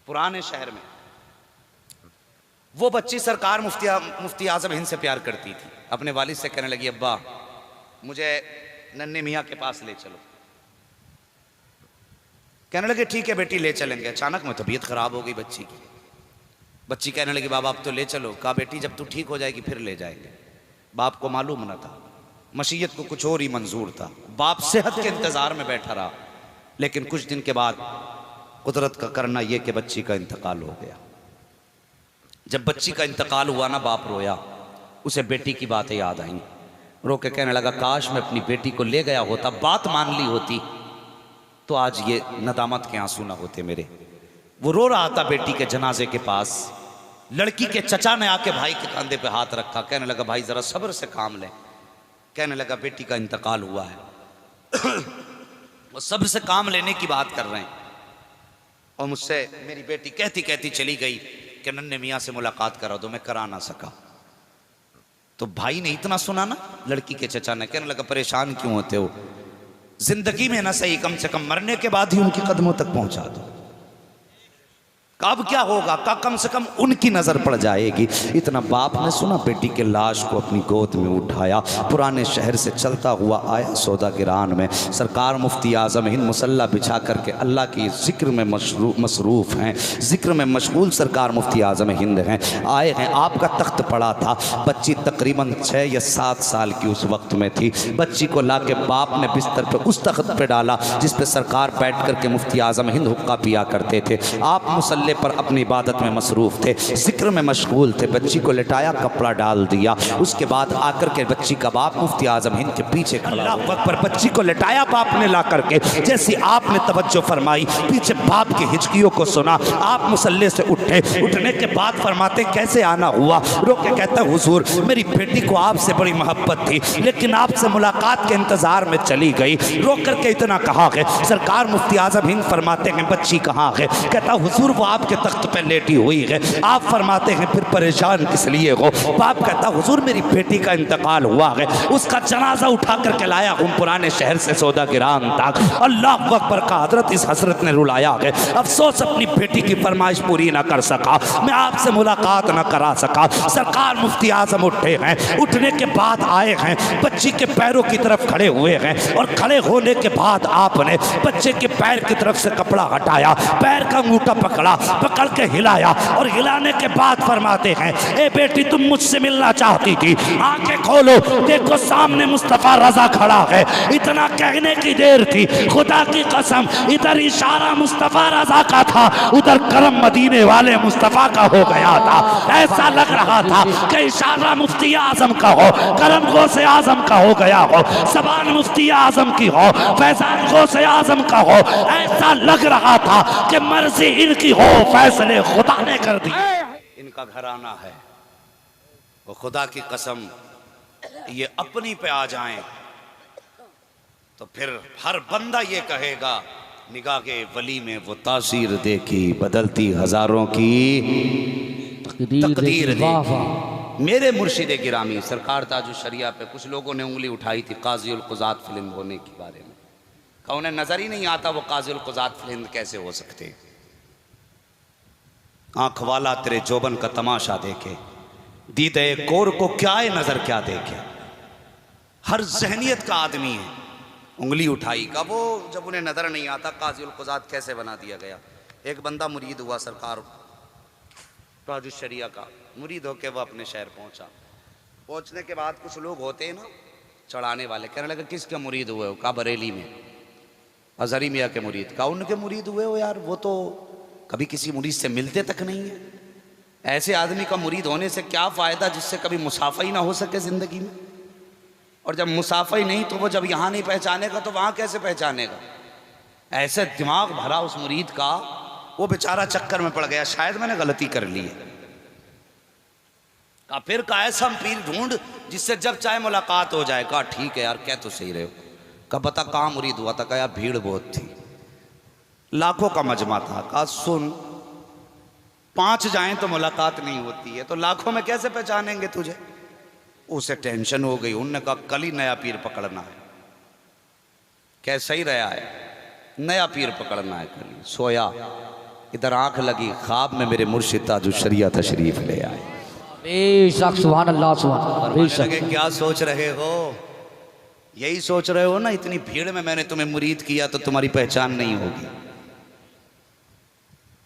पुराने शहर में। वो बच्ची सरकार मुफ्ती आजम हिंद से प्यार करती थी। अपने वालिद से कहने लगी, अब्बा मुझे नन्हे मियाँ के पास ले चलो। कहने लगे ठीक है बेटी ले चलेंगे। अचानक में तबीयत खराब हो गई बच्ची की। बच्ची कहने लगी बाबा अब तो ले चलो। कहा बेटी जब तू ठीक हो जाएगी फिर ले जाएंगे। बाप को मालूम न था, मशीयत को कुछ और ही मंजूर था। बाप सेहत के इंतजार में बैठा रहा। लेकिन कुछ दिन के बाद कुदरत का करना यह कि बच्ची का इंतकाल हो गया। जब बच्ची का इंतकाल हुआ ना, बाप रोया। उसे बेटी की बातें याद आई। रो के कहने लगा काश मैं अपनी बेटी को ले गया होता, बात मान ली होती तो आज ये नदामत के आंसू ना होते मेरे। वो रो रहा था बेटी के जनाजे के पास। लड़की के चचा ने आके भाई के कंधे पे हाथ रखा। कहने लगा भाई जरा सब्र से काम ले। कहने लगा बेटी का इंतकाल हुआ है। वो सब्र से काम लेने की बात कर रहे हैं और मुझसे मेरी बेटी कहती कहती चली गई कि नन्हे मियाँ से मुलाकात करा दो। मैं करा ना सका। तो भाई ने इतना सुना ना लड़की के चचा ने, कहने लगा परेशान क्यों होते हो, जिंदगी में ना सही कम से कम मरने के बाद ही उनके कदमों तक पहुंचा दो। कब क्या होगा का कम से कम उनकी नजर पड़ जाएगी। इतना बाप ने सुना, बेटी के लाश को अपनी गोद में उठाया, पुराने शहर से चलता हुआ आया सौदागिरान में। सरकार मुफ्ती आजम हिंद मुसल्ला बिछा करके अल्लाह की जिक्र में मसरूफ हैं, जिक्र में मशगूल सरकार मुफ्ती आजम हिंद हैं। आए हैं, आपका तख्त पड़ा था। बच्ची तकरीबन 6 या 7 साल की उस वक्त में थी। बच्ची को ला के बाप ने बिस्तर पर उस तख्त पे डाला जिस पे सरकार बैठ करके मुफ्ती आजम हिंद हुक्का पिया करते थे। आप मुसल्ले पर अपनी इबादत में मसरूफ थे, जिक्र में मशगूल थे। बच्ची को लिटाया, कपड़ा डाल दिया। उसके बाद आकर के बच्ची का बाप मुफ्ती आजम हिंद के पीछे खड़ा। अल्लाह अकबर। बच्ची को लिटाया बाप ने ला करके। जैसी आपने तवज्जो फरमाई, पीछे बाप की हिचकियों को सुना। आप मुसल्ले से उठे। उठने के बाद फरमाते कैसे आना हुआ। रो के कहता हुजूर मेरी बेटी को आपसे बड़ी मोहब्बत थी लेकिन आपसे मुलाकात के इंतजार में चली गई। रो करके इतना कहा है। सरकार मुफ्ती आजम हिंद फरमाते हैं बच्ची कहाँ है। कहता हुजूर वो आपके तख्त पे लेटी हुई है। आप फरमाते हैं फिर परेशान किस लिए हो। बाप कहता हुजूर मेरी बेटी का इंतकाल हुआ है, उसका जनाजा उठा करके लाया हूँ पुराने शहर से सौदागिरान तक। अल्लाह अकबर का हजरत इस हजरत ने रुलाया है। अफसोस अपनी बेटी की फरमाइश पूरी ना कर सका, मैं आपसे मुलाकात ना करा सका। सरकार मुफ्ती आजम उठे हैं। उठने के बाद आए हैं, बच्ची के पैरों की तरफ खड़े हुए हैं और खड़े होने के बाद आपने बच्चे के पैर की तरफ से कपड़ा हटाया, पैर का अंगूठा पकड़ा, पकड़ के हिलाया और हिलाने के बाद फरमाते हैं ए बेटी तुम मुझसे मिलना चाहती थी, आंखें खोलो देखो सामने मुस्तफा रजा खड़ा है। इतना कहने की देर थी, खुदा की कसम इधर इशारा मुस्तफा रजा का था, उधर करम मदीने वाले मुस्तफा का हो गया था। ऐसा लग रहा था कि इशारा मुफ्ती आजम का हो, करम गौसे आजम का हो गया हो, ज़बान मुफ्ती आजम की हो, फैजान गौसे आजम का हो। ऐसा लग रहा था कि मर्जी इनकी हो, फैसले खुदा ने कर दिए। इनका घराना है वो, खुदा की कसम ये अपनी पे आ जाएं तो फिर हर बंदा ये कहेगा निगाह के वली में वो तासीर देखी, बदलती हजारों की तकदीर देखी। मेरे मुर्शिद गिरामी सरकार ताजुल शरिया पे कुछ लोगों ने उंगली उठाई थी काजी उल कुज़ात फिल्म होने के बारे में। कहा उन्हें नजर ही नहीं आता वो काजी उल कुज़ात फिल्म कैसे हो सकते। आंख वाला तेरे जोबन का तमाशा देखे, दीदे कोर को क्या है नजर क्या देखे। हर जहनियत का आदमी है। उंगली उठाई का वो जब उन्हें नजर नहीं आता काजी उल कुज़ात कैसे बना दिया गया। एक बंदा मुरीद हुआ सरकार ताजुल शरिया का, मुरीद होके वो अपने शहर पहुंचा। पहुंचने के बाद कुछ लोग होते हैं ना चढ़ाने वाले, कहने लगे किसके मुरीद हुए हो। कहा बरेली में अजहरी मियाँ के मुरीद। कहा उनके मुरीद हुए हो यार, वो तो कभी किसी मुरीद से मिलते तक नहीं है। ऐसे आदमी का मुरीद होने से क्या फ़ायदा जिससे कभी मुसाफा ही ना हो सके ज़िंदगी में। और जब मुसाफा ही नहीं तो वो जब यहाँ नहीं पहचानेगा तो वहाँ कैसे पहचानेगा। ऐसे दिमाग भरा उस मुरीद का, वो बेचारा चक्कर में पड़ गया, शायद मैंने गलती कर ली है। कहा फिर का ऐसा पीर ढूंढ जिससे जब चाहे मुलाकात हो जाए। कहा ठीक है यार कह तो सही रहे हो। कहा बता कहाँ मुरीद हुआ था। कहा यार भीड़ बहुत थी, लाखों का मजमा था। कहा सुन 5 जाएं तो मुलाकात नहीं होती है, तो लाखों में कैसे पहचानेंगे तुझे। उसे टेंशन हो गई। उनने कहा कल ही नया पीर पकड़ना है। कैसा ही रहा है, नया पीर पकड़ना है कल। सोया इधर आंख लगी, ख्वाब में मेरे मुर्शिद ताजुल शरिया तशरीफ ले आए। बेशक सुभान अल्लाह सुभान अल्लाह। बेशक लगे क्या सोच रहे हो? यही सोच रहे हो ना, इतनी भीड़ में मैंने तुम्हें मुरीद किया तो तुम्हारी पहचान नहीं होगी।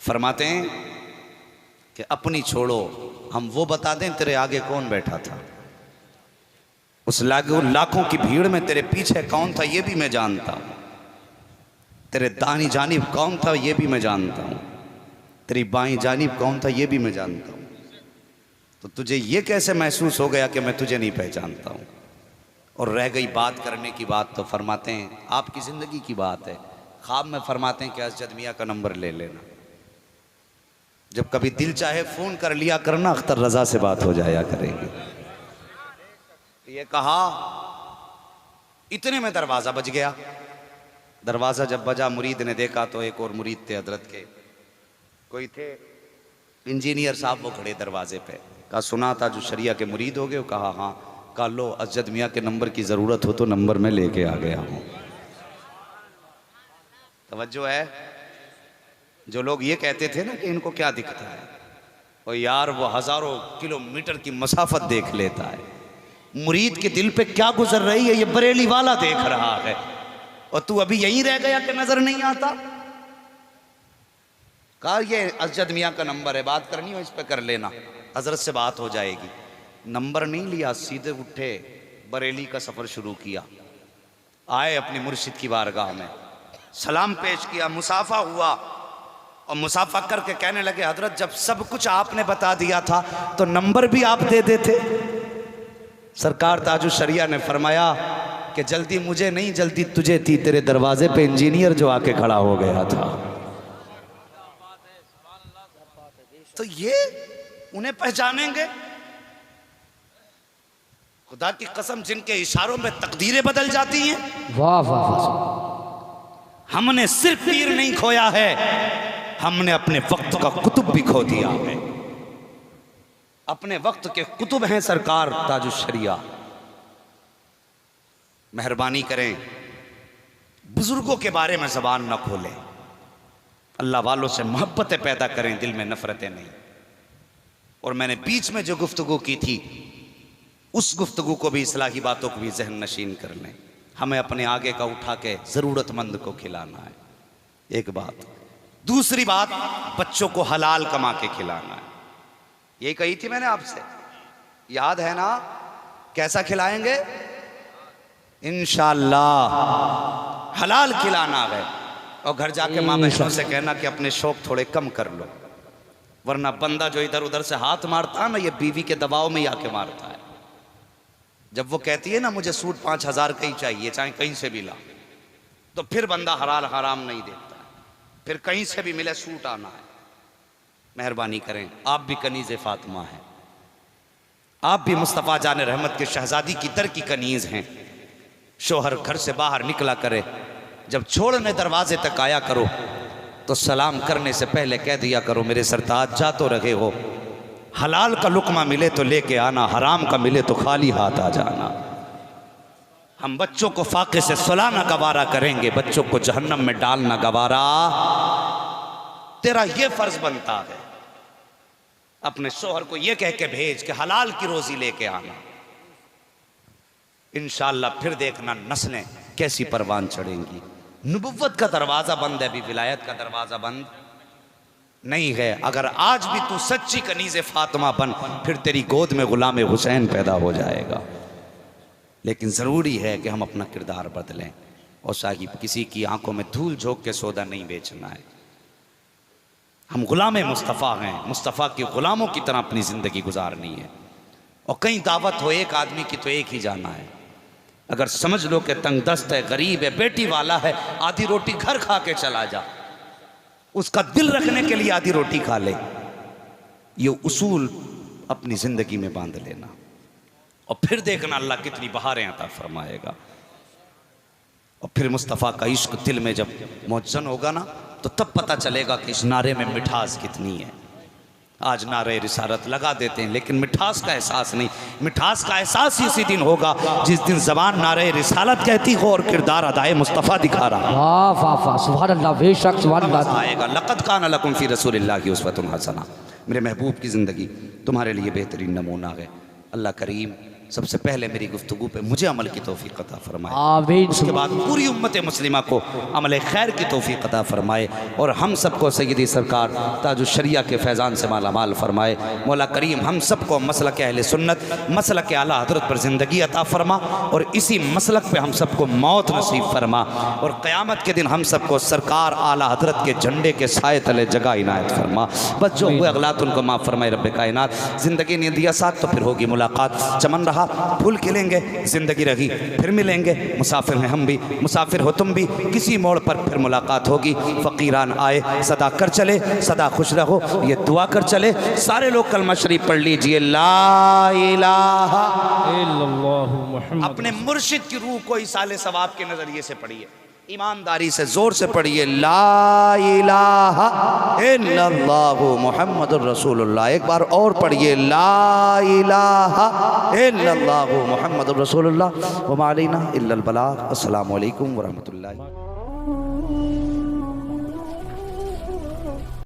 फरमाते हैं कि अपनी छोड़ो, हम वो बता दें तेरे आगे कौन बैठा था। उस लाखों की भीड़ में तेरे पीछे कौन था ये भी मैं जानता हूं। तेरे दानी जानिब कौन था ये भी मैं जानता हूं। तेरी बाईं जानिब कौन था ये भी मैं जानता हूं। तो तुझे ये कैसे महसूस हो गया कि मैं तुझे नहीं पहचानता हूं? और रह गई बात करने की बात, तो फरमाते हैं आपकी ज़िंदगी की बात है। ख्वाब में फरमाते हैं कि अजद मियाँ का नंबर ले लेना, जब कभी दिल चाहे फ़ोन कर लिया करना, अख्तर रज़ा से बात हो जाया करेगी। ये कहा, इतने में दरवाज़ा बज गया। दरवाज़ा जब बजा, मुरीद ने देखा तो एक और मुरीद थे हजरत के, कोई थे इंजीनियर साहब, वो खड़े दरवाजे पे। कहा सुना था जो शरिया के मुरीद हो गए? कहा हाँ। कहा लो, अजद मियाँ के नंबर की ज़रूरत हो तो नंबर मैं लेके आ गया हूँ। तवज्जो है? जो लोग ये कहते थे ना कि इनको क्या दिखता है, और यार वो हज़ारों किलोमीटर की मसाफत देख लेता है। मुरीद के दिल पे क्या गुजर रही है ये बरेली वाला देख रहा है, और तू अभी यहीं रह गया कि नजर नहीं आता। कहा ये अजद मियाँ का नंबर है, बात करनी हो इस पे कर लेना, हजरत से बात हो जाएगी। नंबर नहीं लिया, सीधे उठे, बरेली का सफ़र शुरू किया। आए अपनी मुर्शिद की बारगाह में, सलाम पेश किया, मुसाफा हुआ, और मुसाफा करके कहने लगे हजरत जब सब कुछ आपने बता दिया था तो नंबर भी आप दे देते। सरकार ताजुल शरिया ने फरमाया कि जल्दी मुझे नहीं, जल्दी तुझे थी, तेरे दरवाजे पे इंजीनियर जो आके खड़ा हो गया था। तो ये उन्हें पहचानेंगे? खुदा की कसम, जिनके इशारों में तकदीरें बदल जाती हैं। वाह वाह वाह। हमने सिर्फ पीर नहीं खोया है, हमने अपने वक्त का कुतुब भी खो दिया है। अपने वक्त के कुतुब हैं सरकार ताजुल शरिया। मेहरबानी करें, बुजुर्गों के बारे में ज़बान न खोलें, अल्लाह वालों से मोहब्बतें पैदा करें, दिल में नफरतें नहीं। और मैंने बीच में जो गुफ्तगू की थी, उस गुफ्तगू को भी, इस्लाही बातों को भी जहन नशीन कर लें। हमें अपने आगे का उठा के ज़रूरतमंद को खिलाना है, एक बात। दूसरी बात, बच्चों को हलाल कमा के खिलाना है। यही कही थी मैंने आपसे, याद है ना? कैसा खिलाएंगे? इंशाअल्लाह हलाल खिलाना है। और घर जाके माँ बहनों से कहना कि अपने शौक थोड़े कम कर लो, वरना बंदा जो इधर उधर से हाथ मारता है ना, ये बीवी के दबाव में ही आके मारता है। जब वो कहती है ना मुझे सूट 5,000 का ही चाहिए, चाहे कहीं से भी ला, तो फिर बंदा हलाल हराम नहीं देखता, फिर कहीं से भी मिले सूट आना है। मेहरबानी करें, आप भी कनीज़ फातिमा हैं, आप भी मुस्तफ़ा जान रहमत के शहजादी की तर की कनीज़ हैं। शोहर घर से बाहर निकला करे, जब छोड़ने दरवाजे तक आया करो तो सलाम करने से पहले कह दिया करो मेरे सरताज जा तो रहे हो, हलाल का लुकमा मिले तो लेके आना, हराम का मिले तो खाली हाथ आ जाना। हम बच्चों को फाके से सुलाना गवारा करेंगे, बच्चों को जहन्नम में डालना गवारा तेरा ये फर्ज बनता है। अपने शोहर को ये कह के भेज कि हलाल की रोजी लेके आना, इंशाअल्लाह फिर देखना नस्लें कैसी परवान चढ़ेंगी। नबुव्वत का दरवाज़ा बंद है, अभी विलायत का दरवाज़ा बंद नहीं है। अगर आज भी तू सच्ची कनीज़े फातिमा बन, फिर तेरी गोद में गुलाम हुसैन पैदा हो जाएगा। लेकिन ज़रूरी है कि हम अपना किरदार बदलें, और साहिब किसी की आंखों में धूल झोंक के सौदा नहीं बेचना है। हम गुलाम मुस्तफ़ा हैं, मुस्तफ़ा के ग़ुलामों की तरह अपनी ज़िंदगी गुजारनी है। और कहीं दावत हो एक आदमी की तो एक ही जाना है। अगर समझ लो कि तंग दस्त है, गरीब है, बेटी वाला है, आधी रोटी घर खा के चला जा, उसका दिल रखने के लिए आधी रोटी खा ले। ये उसूल अपनी ज़िंदगी में बांध लेना, और फिर देखना अल्लाह कितनी बहारें अता फरमाएगा। और फिर मुस्तफ़ा का इश्क दिल में जब मौजन होगा ना, तो तब पता चलेगा कि इस नारे में मिठास कितनी है। आज नारे रिसालत लगा देते हैं लेकिन मिठास का एहसास नहीं। मिठास का एहसास ही उसी दिन होगा जिस दिन ज़बान नारे रिसालत कहती हो और किरदार अदाए मुस्तफ़ा दिखा रहा वाह वाह वाह सुभान अल्लाह बेशक सुभान अल्लाह। आएगा। लक़द कान लकुम फ़ी रसूलिल्लाह की उस्वतुन हसना। मेरे महबूब की ज़िंदगी तुम्हारे लिए बेहतरीन नमूना है। अल्लाह करीम सबसे पहले मेरी गुफ्तगू पे मुझे अमल की तौफीक अता फरमाए, आमीन। उसके बाद पूरी उम्मत मुस्लिमा को अमल खैर की तौफीक अता फरमाए और हम सबको सय्यदी सरकार ताजुश्शरिया के फैज़ान से माला माल फरमाए। मौला करीम हम सबको मसलक अहले सुन्नत मसलक आला हज़रत पर ज़िंदगी अता फरमा और इसी मसलक पे हम सबको मौत नसीब फरमा और क़यामत के दिन हम सबको सरकार आला हज़रत के झंडे के साए तले जगह इनायत फरमा। बस जो हुए अगलात उनको माफ़ फरमाए रब्बे कायनात। ज़िंदगी ने दिया साथ तो फिर होगी मुलाकात। चमन रहा फूल खिलेंगे, ज़िंदगी रही फिर मिलेंगे। मुसाफिर हैं हम भी, मुसाफिर हो तुम भी, किसी मोड़ पर फिर मुलाकात होगी। फ़कीरान आए सदा कर चले, सदा खुश रहो ये दुआ कर चले। सारे लोग कलमा शरीफ पढ़ लीजिए, ला इलाहा इल्लल्लाहु मुहम्मद। अपने मुर्शिद की रूह को इसाले सवाब के नज़रिए से पढ़िए, ईमानदारी से जोर से पढ़िए, ला इलाहा इल्लल्लाहु मुहम्मदुर रसूलुल्लाह। एक बार और पढ़िए, ला इलाहा इल्लल्लाहु मुहम्मदुर रसूलुल्लाह व मा अलैना इल्लल बलाग। अस्सलामु अलैकुम व रहमतुल्लाहि।